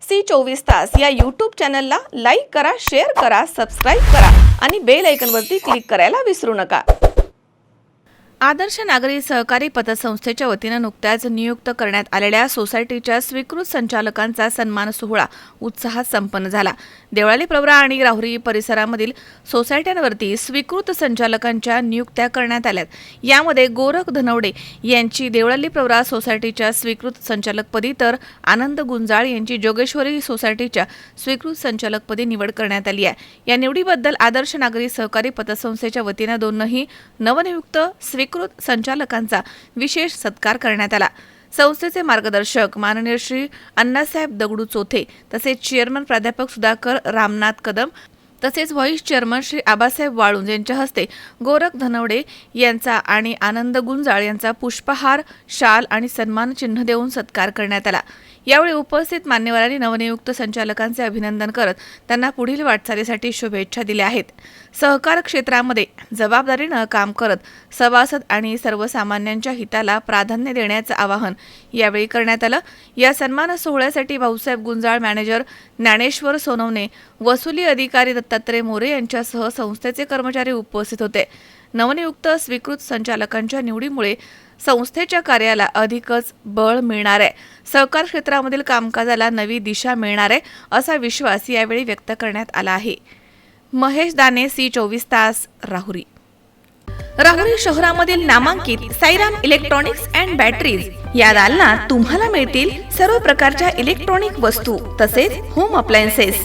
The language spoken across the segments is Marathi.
सी 24 तास या यूट्यूब चॅनलला लाईक करा, शेअर करा, सबस्क्राईब करा आणि बेल आयकॉनवरती क्लिक करायला विसरू नका। आदर्श नागरी सहकारी पतसंस्थेच्या वतीने नुकत्याच नियुक्त करण्यात आलेल्या सोसायटीच्या स्वीकृत संचालकांचा सन्मान सोहळा उत्साहात संपन्न झाला। देवळाली प्रवरा आणि राहुरी परिसरामधील सोसायट्यांवरती स्वीकृत संचालकांच्या नियुक्त्या करण्यात आल्यात। यामध्ये गोरख धनवडे यांची देवळाली प्रवरा सोसायटीच्या स्वीकृत संचालकपदी तर आनंद गुंजाळ यांची जोगेश्वरी सोसायटीच्या स्वीकृत संचालकपदी निवड करण्यात आली आहे। या निवडीबद्दल आदर्श नागरी सहकारी पतसंस्थेच्या वतीने दोनही नवनियुक्त स्वीकृत संचालकांचा विशेष सत्कार करण्यात आला। संस्थेचे मार्गदर्शक माननीय श्री अण्णासाहेब दगडू चोथे तसेच चेअरमन प्राध्यापक सुधाकर रामनाथ कदम तसेच व्हाईस चेअरमन श्री आबासाहेब वाळुंज यांच्या हस्ते गोरख धनवडे यांचा आणि आनंद गुंजाळ यांचा पुष्पहार, शाल आणि सन्मान चिन्ह देऊन सत्कार करण्यात आला। यावेळी उपस्थित मान्यवरांनी नवनियुक्त संचालकांचे अभिनंदन करत त्यांना पुढील वाटचालीसाठी शुभेच्छा दिल्या आहेत। सहकार क्षेत्रामध्ये जबाबदारीने काम करत सभासद आणि सर्वसामान्यांच्या हिताला प्राधान्य देण्याचे आवाहन यावेळी करण्यात आलं। या सन्मान सोहळ्यासाठी भाऊसाहेब गुंजाळ, मॅनेजर ज्ञानेश्वर सोनवणे, वसुली अधिकारी दत्तात्रय मोरे यांच्यासह संस्थेचे कर्मचारी उपस्थित होते। नवनियुक्त स्वीकृत संचालकांच्या निवडीमुळे संस्थेच्या कार्याला अधिकच बळ मिळणार आहे, सहकार क्षेत्रामधील कामकाजाला नवी दिशा मिळणार आहे असा विश्वास यावेळी व्यक्त करण्यात आला आहे। महेश दाने, सी 24 तास, राहुरी। राहुरी शहरामधील नामांकित साईराम इलेक्ट्रॉनिक्स अँड बॅटरीज या दालनात तुम्हाला मिळतील सर्व प्रकारच्या इलेक्ट्रॉनिक वस्तू तसेच होम अप्लायन्सेस।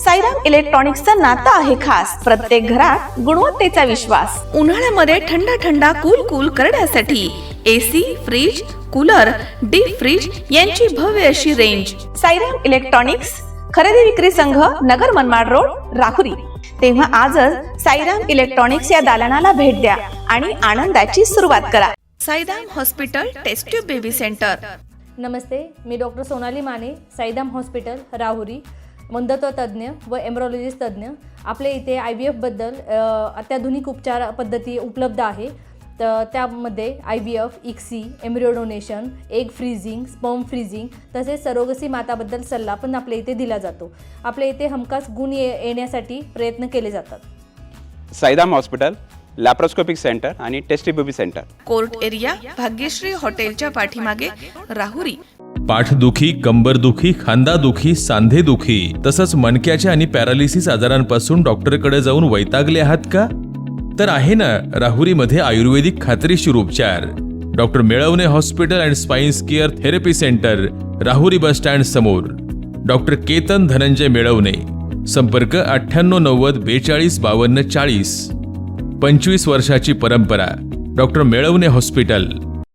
साईराम इलेक्ट्रॉनिक्सचं नातं आहे खास, प्रत्येक घरात गुणवत्तेचा विश्वास। उन्हाळ्यामध्ये थंड कूल करण्यासाठी AC, fridge, cooler, deep fridge यांची भव्य अशी रेंज। साईराम इलेक्ट्रॉनिक्स खरेदी विक्री संघ, नगर मनमाड रोड, राहुरी। तेव्हा आजच साईराम इलेक्ट्रॉनिक्स या दालनाला भेट द्या आणि आनंदाची सुरुवात करा। Sairam hospital test tube baby centre. नमस्ते, मी डॉक्टर सोनाली माने, साईराम हॉस्पिटल, राहुरी, मंदत्व तज्ज्ञ व एम्ब्रॉलॉजिस्ट तज्ज्ञ। आपल्या इथे IVF बद्दल अत्याधुनिक उपचार पद्धती उपलब्ध आहे। तर त्यामध्ये IVF, ICSI, embryo donation, egg freezing, sperm freezing तसेच सरोगसी माताबद्दल सल्ला पण आपल्या इथे दिला जातो। आपल्या इथे हमखास गुण येण्यासाठी प्रयत्न केले जातात। साईराम हॉस्पिटल, लॅप्रोस्कोपिक सेंटर आणि test baby centre, court area, Bhagyashree हॉटेलच्या पाठीमागे, राहुरी। पाठदुखी, कंबरदुखी, खांदादुखी, सांधेदुखी तसंच मणक्याच्या आणि पॅरालिसिस आजारांपासून डॉक्टरकडे जाऊन वैतागले आहात का? तर आहे ना राहुरीमध्ये आयुर्वेदिक खात्रीशीर उपचार। Doctor Melavane hospital and spines care therapy centre, Rahuri bus stand समोर। डॉक्टर केतन धनंजय मेळवणे, संपर्क 9890 42 52 40। 25 वर्षाची परंपरा, डॉक्टर मेळवणे हॉस्पिटल।